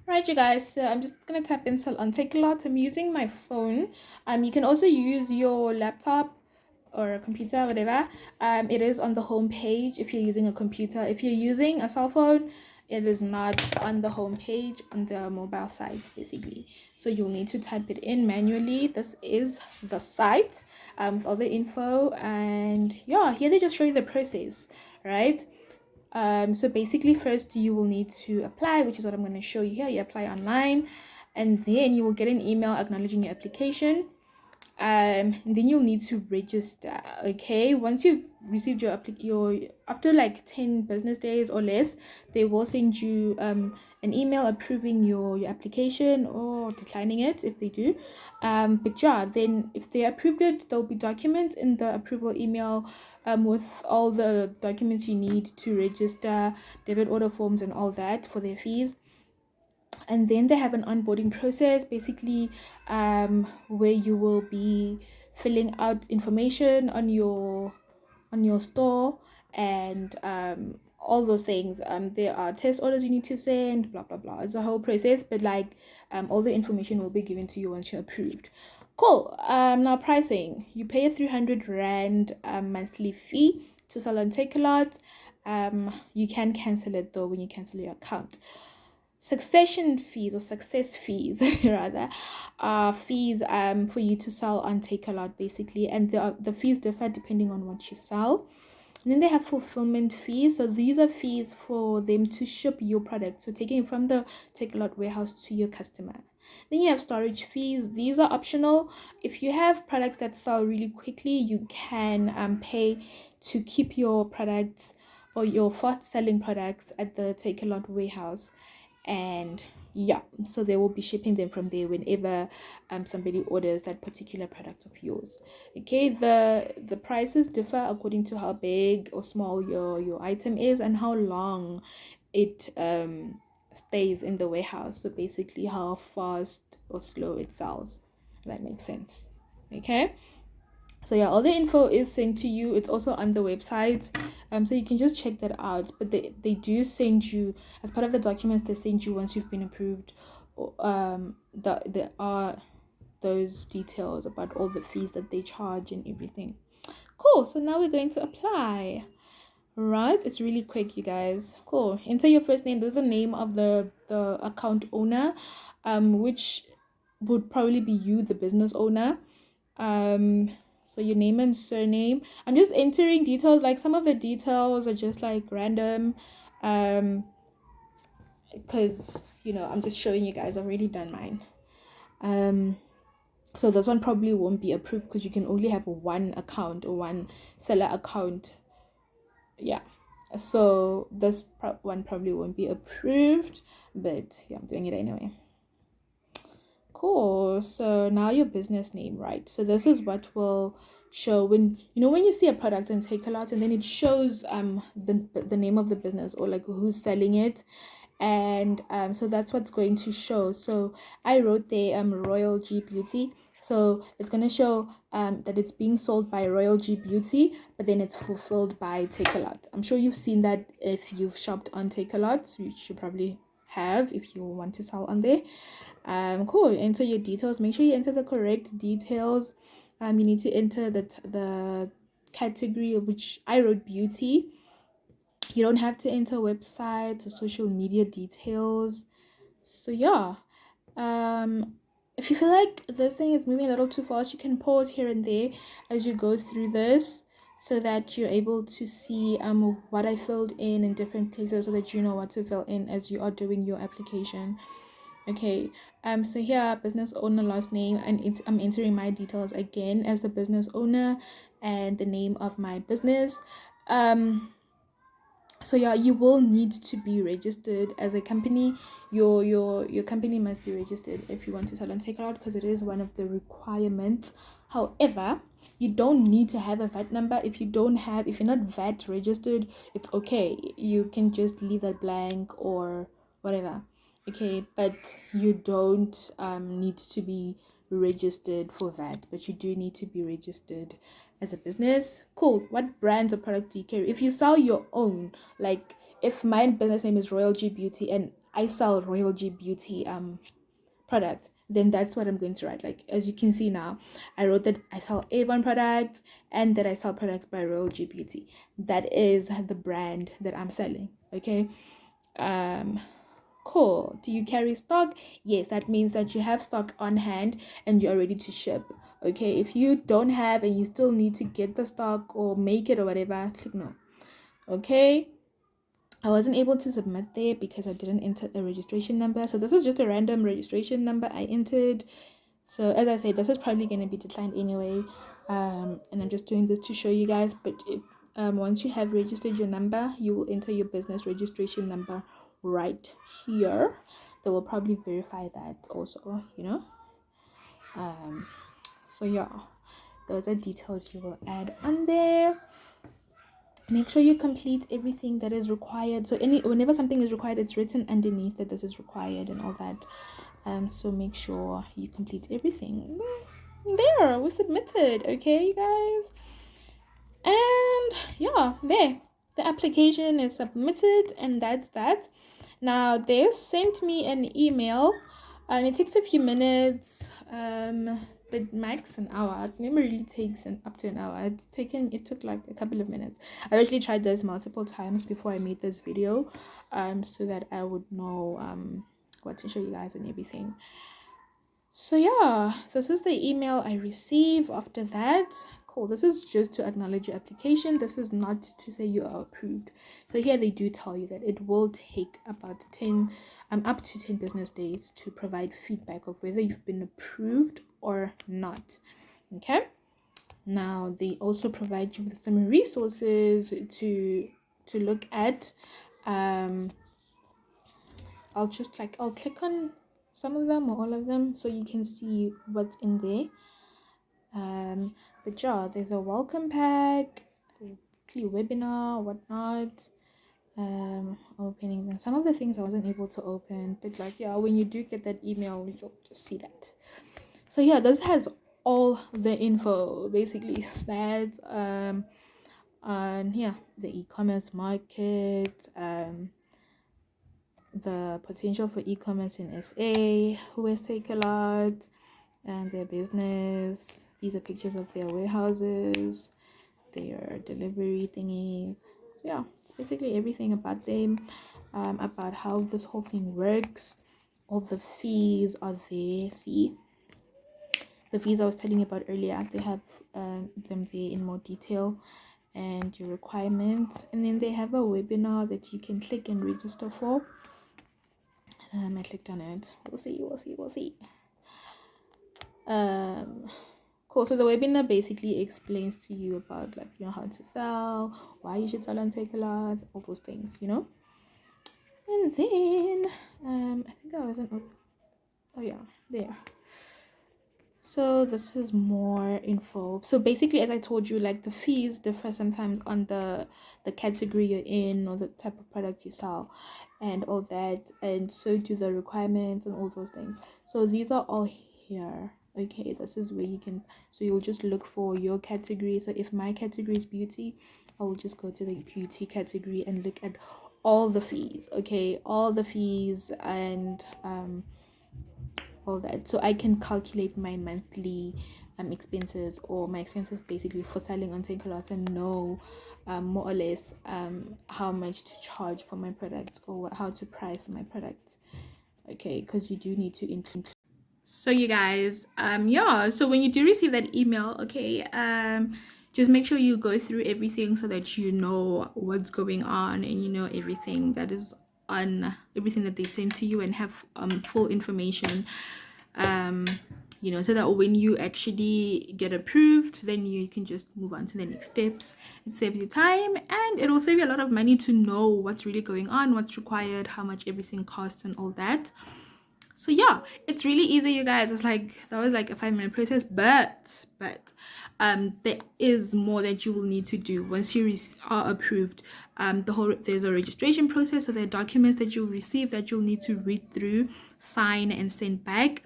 Right, you guys. So I'm just gonna tap install on Takealot. I'm using my phone. You can also use your laptop or a computer, whatever. It is on the home page if you're using a computer. If you're using a cell phone, it is not on the home page on the mobile site, basically. So you'll need to type it in manually. This is the site with all the info, and yeah, here they just show you the process, right? So basically, first you will need to apply, which is what I'm going to show you here. You apply online, and then you will get an email acknowledging your application. Then you'll need to register. Okay, once you've received your after like 10 business days or less, they will send you an email approving your application or declining it if they do. But yeah, then if they approved it, there'll be documents in the approval email with all the documents you need to register, debit order forms and all that for their fees. And then they have an onboarding process, basically, where you will be filling out information on your store and all those things. There are test orders you need to send, blah blah blah. It's a whole process, but like all the information will be given to you once you're approved. Cool. Now pricing. You pay a 300 rand monthly fee to sell and take a lot. You can cancel it though when you cancel your account. Succession fees or success fees rather are fees for you to sell on Takealot, basically, and the fees differ depending on what you sell. And then they have fulfillment fees. So these are fees for them to ship your product, so taking it from the Takealot warehouse to your customer. Then you have storage fees. These are optional. If you have products that sell really quickly, you can pay to keep your products or your fast selling products at the Takealot warehouse. And yeah, so they will be shipping them from there whenever somebody orders that particular product of yours. Okay, the prices differ according to how big or small your item is and how long it stays in the warehouse. So basically how fast or slow it sells. If that makes sense. Okay, so yeah, all the info is sent to you. It's also on the website, so you can just check that out. But they do send you, as part of the documents they send you once you've been approved, there are those details about all the fees that they charge and everything. Cool. So now we're going to apply. Right, it's really quick, you guys. Cool. Enter your first name. This is the name of the account owner, which would probably be you, the business owner. So your name and surname. I'm just entering details. Like some of the details are just like random, because I'm just showing you guys. I've already done mine. So this one probably won't be approved because you can only have one account or one seller account. Yeah, so this one probably won't be approved, but yeah, I'm doing it anyway. Cool. So now your business name, right? So this is what will show when you see a product and Takealot, and then it shows the name of the business or like who's selling it, and so that's what's going to show. So I wrote there Royal G Beauty, so it's gonna show that it's being sold by Royal G Beauty, but then it's fulfilled by Takealot. I'm sure you've seen that if you've shopped on Takealot. You should probably have if you want to sell on there. Cool. Enter your details. Make sure you enter the correct details. You need to enter the category of which I wrote beauty. You don't have to enter website or social media details. So yeah. If you feel like this thing is moving a little too fast, you can pause here and there as you go through this, so that you're able to see what I filled in different places, so that you know what to fill in as you are doing your application. Okay, so here, business owner last name, and I'm entering my details again as the business owner and the name of my business. So yeah, you will need to be registered as a company. Your company must be registered if you want to sell and take it out, because it is one of the requirements. However, you don't need to have a VAT number. If you're not VAT registered, it's okay. You can just leave that blank or whatever. Okay, but you don't need to be registered for VAT, but you do need to be registered as a business. Cool. What brands of product do you carry? If you sell your own, like if my business name is Royal G Beauty and I sell Royal G Beauty products, then that's what I'm going to write. Like, as you can see now, I wrote that I sell Avon products and that I sell products by Royal G Beauty. That is the brand that I'm selling. Okay. Cool. Do you carry stock? Yes, that means that you have stock on hand and you're ready to ship. Okay. If you don't have and you still need to get the stock or make it or whatever, click no. Okay. I wasn't able to submit there because I didn't enter a registration number. So this is just a random registration number I entered. So as I said, this is probably going to be declined anyway. And I'm just doing this to show you guys. But once you have registered your number, you will enter your business registration number right here. They will probably verify that also, you know. So yeah, those are details you will add on there. Make sure you complete everything that is required. So whenever something is required, it's written underneath that this is required and all that. So make sure you complete everything. There, we submitted. Okay, you guys. And yeah, there, the application is submitted, and that's that. Now they sent me an email. It takes a few minutes, but max an hour. It never really takes up to an hour. It took like a couple of minutes. I actually tried this multiple times before I made this video, so that I would know what to show you guys and everything. So yeah, this is the email I receive after that. Cool. This is just to acknowledge your application. This is not to say you are approved. So here they do tell you that it will take about 10 up to 10 business days to provide feedback of whether you've been approved or not. Okay. Now they also provide you with some resources to look at. I'll click on some of them or all of them so you can see what's in there. But yeah, there's a welcome pack, weekly webinar, whatnot. Opening them. Some of the things I wasn't able to open, but like yeah, when you do get that email, you'll just see that. So yeah, this has all the info, basically stats, and yeah, the e-commerce market, the potential for e-commerce in SA, who has Takealot, and their business. These are pictures of their warehouses, their delivery thingies. So yeah, it's basically everything about them, about how this whole thing works. All the fees are there. See, the fees I was telling you about earlier, they have them there in more detail, and your requirements. And then they have a webinar that you can click and register for. I clicked on it. We'll see. Cool. So the webinar basically explains to you about like how to sell, why you should sell and Takealot, all those things, And then I think I wasn't. Oh yeah, there. So this is more info. So basically, as I told you, like the fees differ sometimes on the category you're in or the type of product you sell and all that, and so do the requirements and all those things. So these are all here. Okay, this is where so you'll just look for your category. So if my category is beauty, I will just go to the beauty category and look at all the fees. Okay, all the fees and all that, so I can calculate my monthly expenses or my expenses basically for selling on Takealot and know more or less how much to charge for my product or how to price my product. Okay, because you do need to include. So you guys, so when you do receive that email, okay, just make sure you go through everything so that you know what's going on and you know everything that is on everything that they send to you and have full information, so that when you actually get approved, then you can just move on to the next steps. It saves you time and it will save you a lot of money to know what's really going on, what's required, how much everything costs and all that. So yeah, it's really easy, you guys. It's like that was like a 5-minute process, but there is more that you will need to do once you are approved. There's a registration process, so there are documents that you'll receive that you'll need to read through, sign, and send back.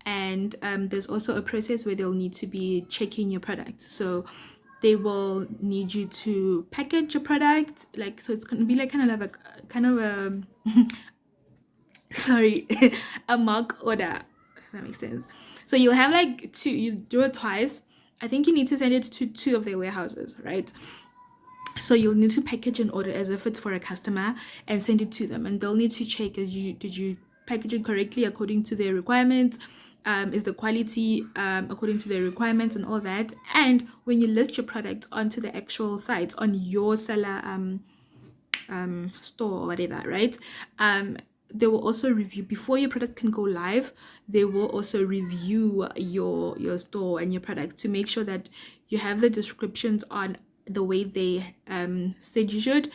And there's also a process where they'll need to be checking your product. So they will need you to package your product, so it's gonna be like kind of a sorry, a mock order, if that makes sense. So you'll have like two, you do it twice. I think you need to send it to two of their warehouses, right? So you'll need to package an order as if it's for a customer and send it to them, and they'll need to check, did you package it correctly according to their requirements, is the quality according to their requirements and all that. And when you list your product onto the actual site on your seller store or whatever, right? They will also review before your product can go live. They will also review your store and your product to make sure that you have the descriptions on the way they said you should.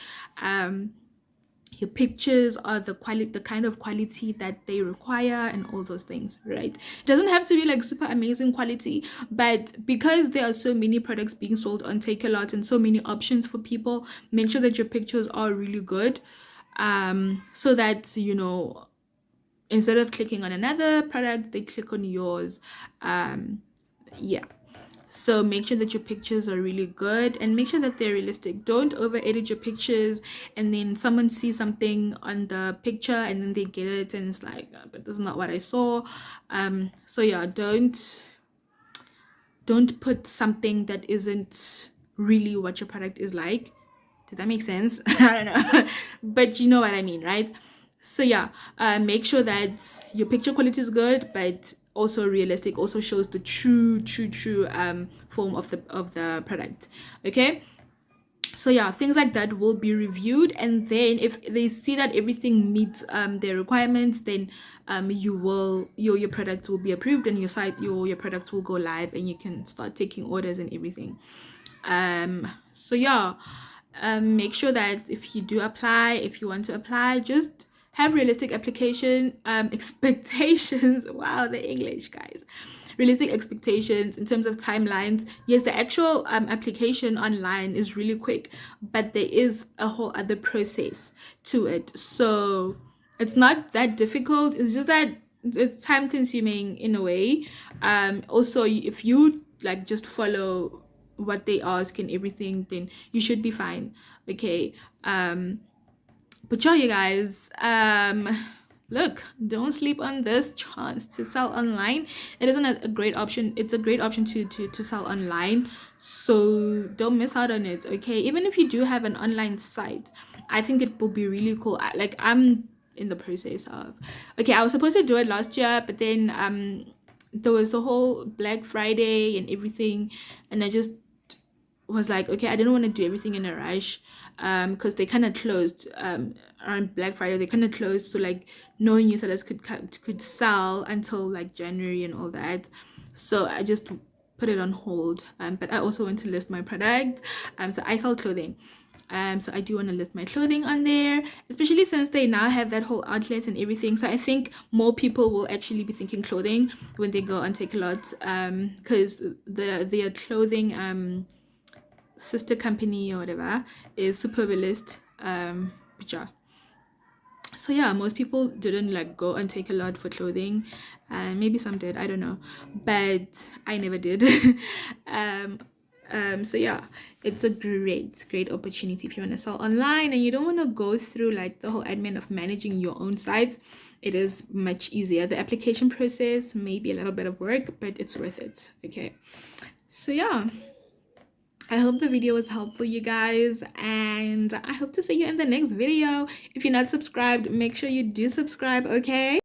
Your pictures are the quality, the kind of quality that they require, and all those things, right? It doesn't have to be like super amazing quality, but because there are so many products being sold on Takealot and so many options for people, make sure that your pictures are really good, so that, you know, instead of clicking on another product, they click on yours. Yeah, so make sure that your pictures are really good and make sure that they're realistic. Don't over edit your pictures and then someone sees something on the picture and then they get it and it's like, but this is not what I saw. So yeah, don't put something that isn't really what your product is like. Did that make sense? I don't know. But you know what I mean, right? So yeah, make sure that your picture quality is good, but also realistic, also shows the true form of the product. Okay, so yeah, things like that will be reviewed, and then if they see that everything meets their requirements, then you will your product will be approved and your site your product will go live and you can start taking orders and everything. So yeah, make sure that if you do apply, if you want to apply, just have realistic application expectations. Wow, the English, guys. Realistic expectations in terms of timelines. Yes, the actual application online is really quick, but there is a whole other process to it. So it's not that difficult. It's just that it's time consuming in a way. Also, if you like just follow what they ask and everything, then you should be fine. Okay. But yeah, you guys, look, don't sleep on this chance to sell online. It isn't a great option. It's a great option to sell online, so don't miss out on it. Okay, even if you do have an online site, I think it will be really cool. Like, I'm in the process of, okay, I was supposed to do it last year, but then there was the whole Black Friday and everything, and I just was like, okay, I didn't want to do everything in a rush, because they kind of closed around Black Friday. They kind of closed, so like no new sellers could sell until like January and all that. So I just put it on hold. But I also want to list my product. So I sell clothing. So I do want to list my clothing on there, especially since they now have that whole outlet and everything. So I think more people will actually be thinking clothing when they go on Takealot, because their clothing sister company or whatever is Superbalist. Which are, so yeah, most people didn't like go and take a lot for clothing, and maybe some did, I don't know, but I never did. um so yeah, it's a great opportunity if you want to sell online and you don't want to go through like the whole admin of managing your own site. It is much easier. The application process may be a little bit of work, but it's worth it. Okay, so yeah, I hope the video was helpful, you guys, and I hope to see you in the next video. If you're not subscribed, make sure you do subscribe, okay?